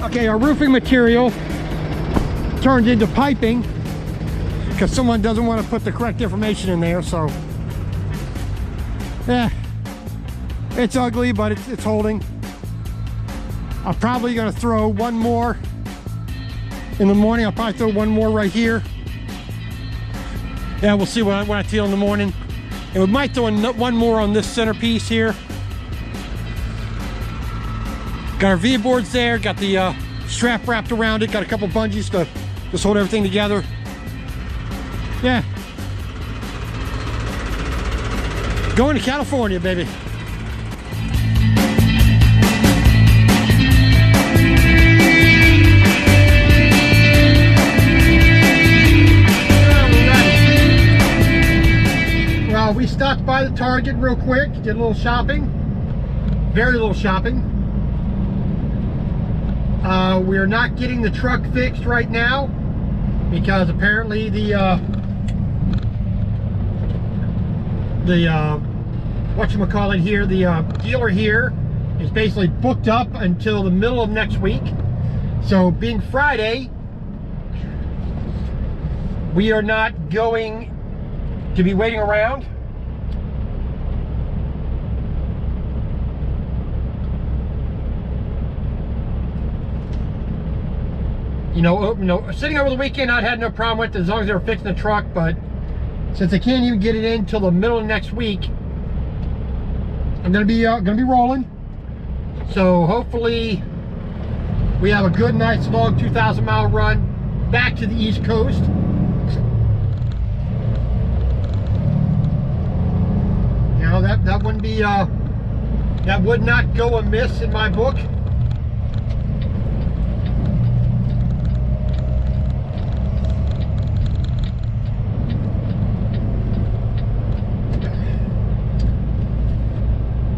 Okay, our roofing material turned into piping because someone doesn't want to put the correct information in there, so yeah, it's ugly, but it's holding. I'm probably going to throw one more in the morning. I'll probably throw one more right here. Yeah, we'll see when I feel in the morning. And we might throw one more on this centerpiece here. Got our V-boards there, got the strap wrapped around it, got a couple bungees to just hold everything together. Yeah. Going to California, baby. Well, we stopped by the Target real quick, did a little shopping. Very little shopping. We're not getting the truck fixed right now because apparently the whatchamacallit here, the dealer here is basically booked up until the middle of next week. So being Friday, we are not going to be waiting around. You know, sitting over the weekend, I'd had no problem with it as long as they were fixing the truck, but since they can't even get it in till the middle of next week, I'm gonna be rolling. So hopefully we have a good, nice, long 2,000-mile run back to the East Coast. You know, that wouldn't be that would not go amiss in my book.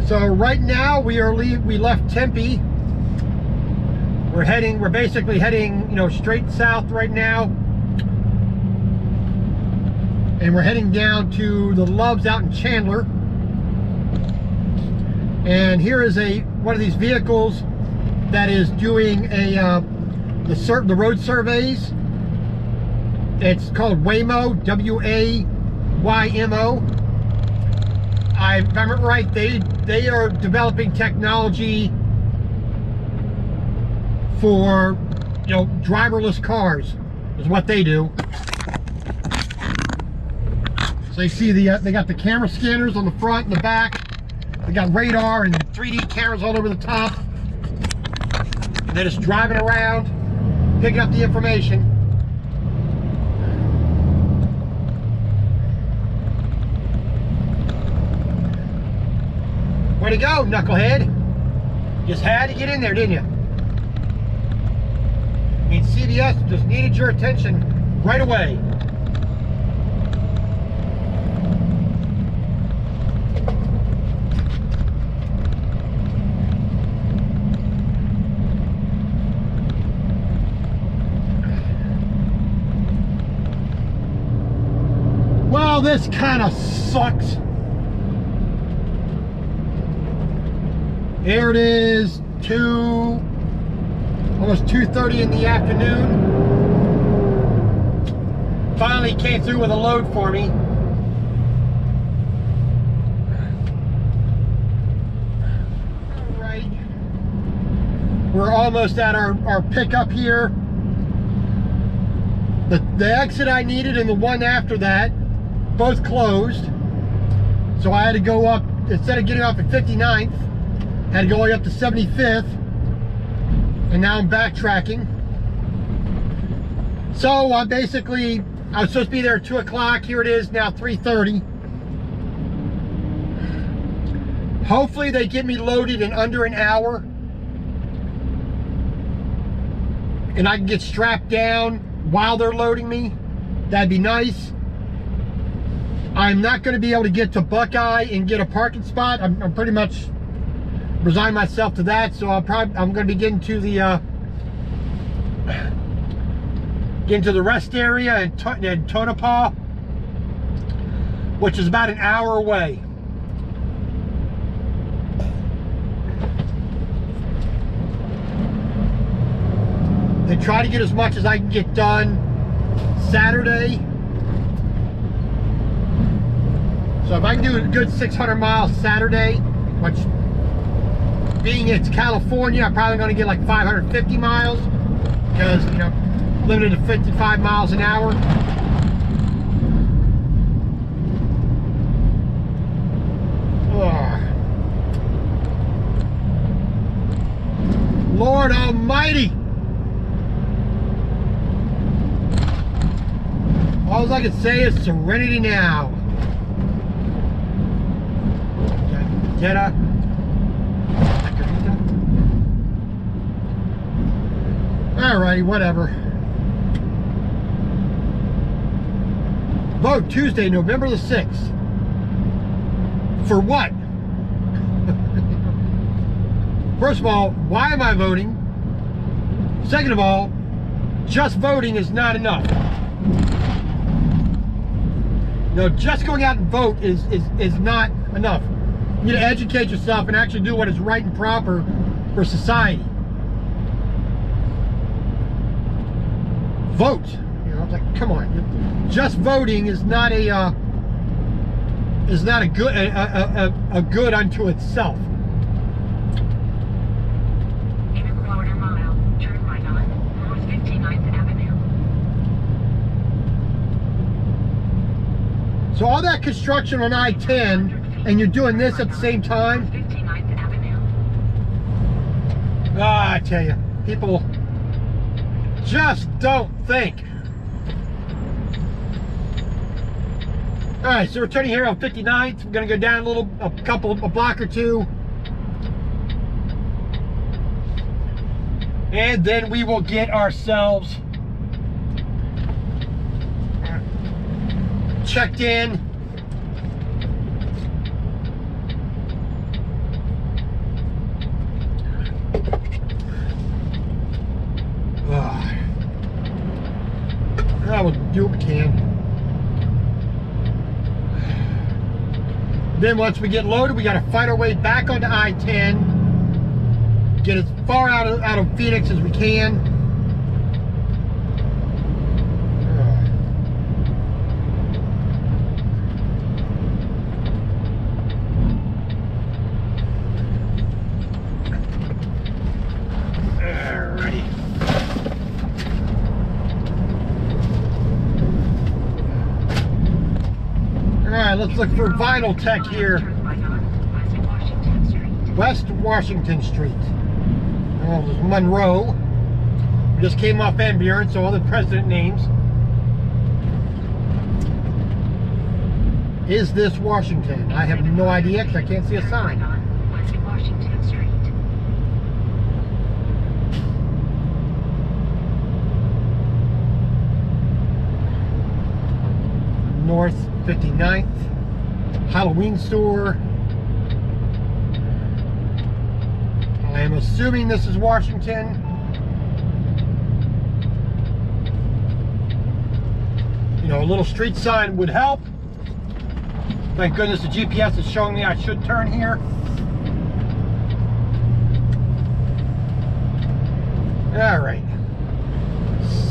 So right now we left Tempe. We're basically heading, you know, straight south right now. And we're heading down to the Loves out in Chandler. And here is one of these vehicles that is doing the road surveys. It's called Waymo, W-A-Y-M-O. If I remember right, they are developing technology for, you know, driverless cars is what they do. So you see they got the camera scanners on the front and the back. They got radar and 3D cameras all over the top. And they're just driving around, picking up the information. Way to go, knucklehead. Just had to get in there, didn't you? I mean, CBS just needed your attention right away. Well, this kind of sucks. Here it is, almost 2:30 in the afternoon. Finally came through with a load for me. All right, we're almost at our pickup here. The exit I needed and the one after that, both closed. So I had to go up, instead of getting off at 59th, had to go all the way up to 75th, and now I'm backtracking. So I was supposed to be there at 2 o'clock. Here it is now, 3:30. Hopefully they get me loaded in under an hour, and I can get strapped down while they're loading me. That'd be nice. I'm not going to be able to get to Buckeye and get a parking spot. I'm pretty much resigned myself to that, so I'm going to be getting to the rest area in Tonopah, which is about an hour away. and try to get as much as I can get done Saturday. So if I can do a good 600 miles Saturday, which being it's California, I'm probably going to get like 550 miles because, you know, limited to 55 miles an hour. Oh. Lord Almighty. All I can say is serenity now. Jetta. Alrighty, whatever. Vote Tuesday, November the 6th. For what? First of all, why am I voting? Second of all, just voting is not enough. No, just going out and vote is not enough. You need to educate yourself and actually do what is right and proper for society. Vote. You know, it's like, come on. Just voting is not a good unto itself. In a quarter mile, turn right on North 59th Avenue. So all that construction on I-10, and you're doing this at the same time? 59th Avenue. Ah, I tell you, people just don't think. All right, so we're turning here on 59th. We're gonna go down a block or two. And then we will get ourselves checked in. I will do what we can. Then once we get loaded, we got to fight our way back onto I-10, get as far out of Phoenix as we can. Alrighty. Alright, let's look for Vinyl Tech here. West Washington Street. Oh, there's Monroe. We just came off Van Buren, so all the president names. Is this Washington? I have no idea because I can't see a sign. West Washington Street. North 59th. Halloween store. I am assuming this is Washington. You know, a little street sign would help. Thank goodness the GPS is showing me I should turn here. All right.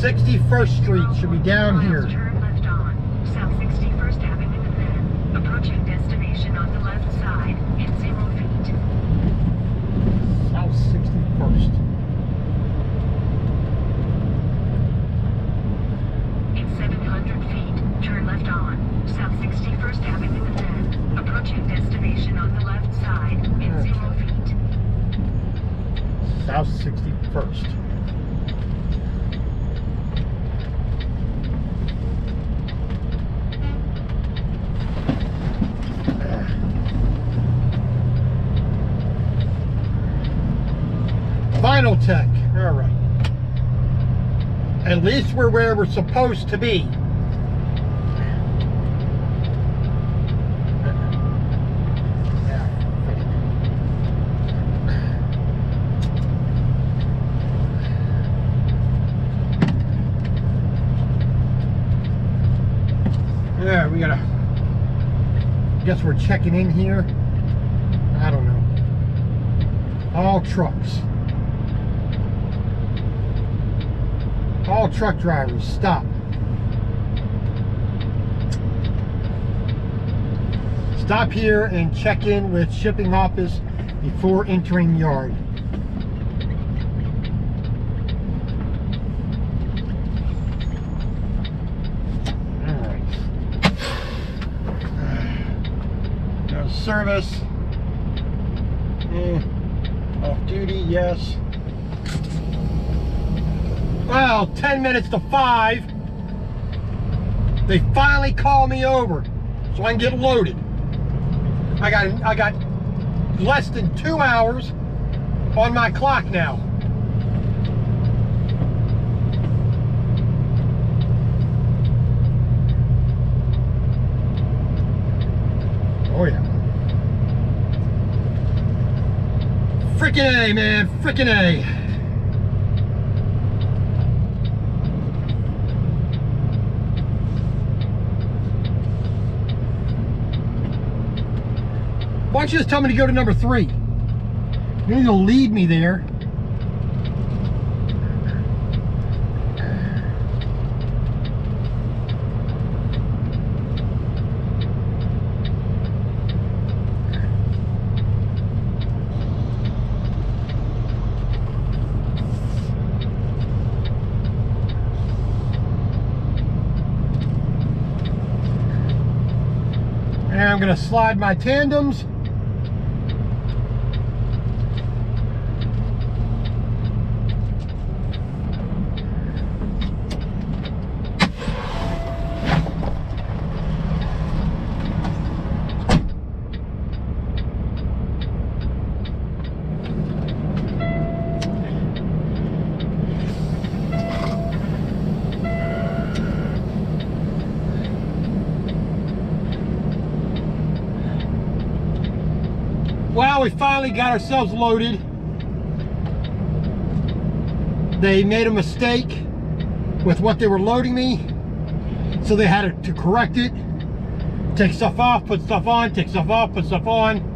61st Street should be down here. Turn left on South 61st Avenue and then approaching destination on the left side in 0 feet. South 61st. In 700 feet, turn left on South 61st Avenue and then approaching destination on the left side in 0 feet. South 61st. Vinyl Tech. All right. At least we're where we're supposed to be. Yeah, we gotta. Guess we're checking in here. I don't know. All trucks. All truck drivers, stop. Stop here and check in with shipping office before entering yard. Alright. No service. Off duty, yes. Well, 10 minutes to 5. They finally call me over so I can get loaded. I got less than 2 hours on my clock now. Oh yeah. Frickin' A, man, frickin' A. Why don't you just tell me to go to number 3? You need to lead me there. And I'm going to slide my tandems. Well, we finally got ourselves loaded. They made a mistake with what they were loading me, so they had to correct it. Take stuff off, put stuff on, take stuff off, put stuff on.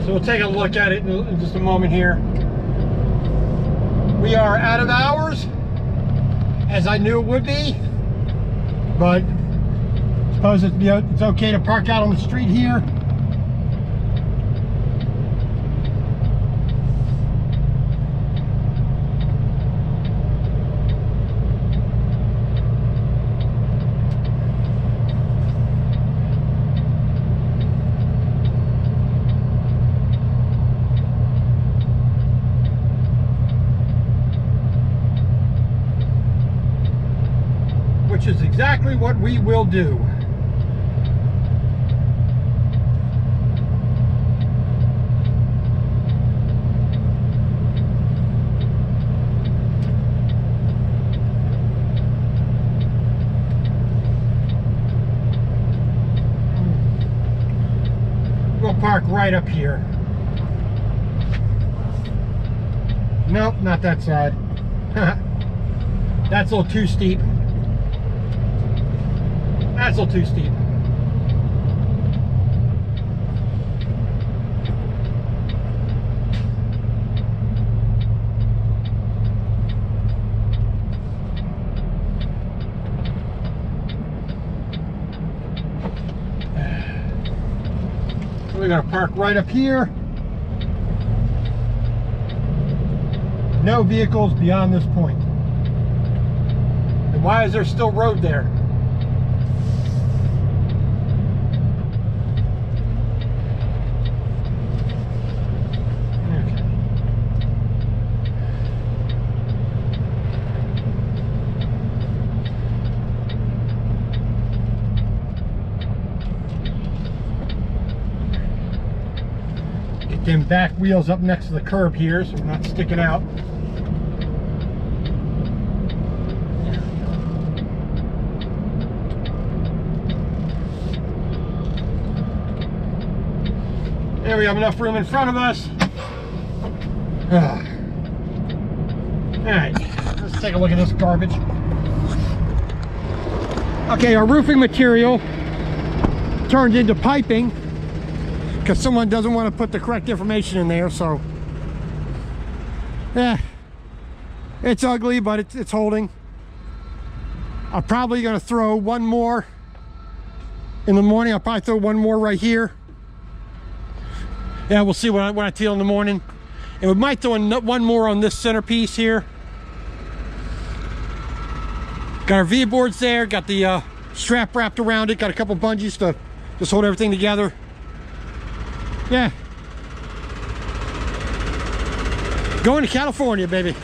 So we'll take a look at it in just a moment here. We are out of hours, as I knew it would be, but I suppose it's okay to park out on the street here. Which is exactly what we will do. We'll park right up here. Nope, not that side. That's a little too steep. That's a little too steep. We're gonna park right up here. No vehicles beyond this point. And why is there still road there? Get them back wheels up next to the curb here so we're not sticking out. There we have enough room in front of us. Alright, let's take a look at this garbage. Okay, our roofing material turned into piping because someone doesn't want to put the correct information in there, so yeah, it's ugly, but it's holding. I'm probably going to throw one more in the morning. I'll probably throw one more right here. Yeah, we'll see when I teal in the morning. And we might throw one more on this centerpiece here. Got our V-boards there, got the strap wrapped around it, got a couple bungees to just hold everything together. Yeah. Going to California, baby.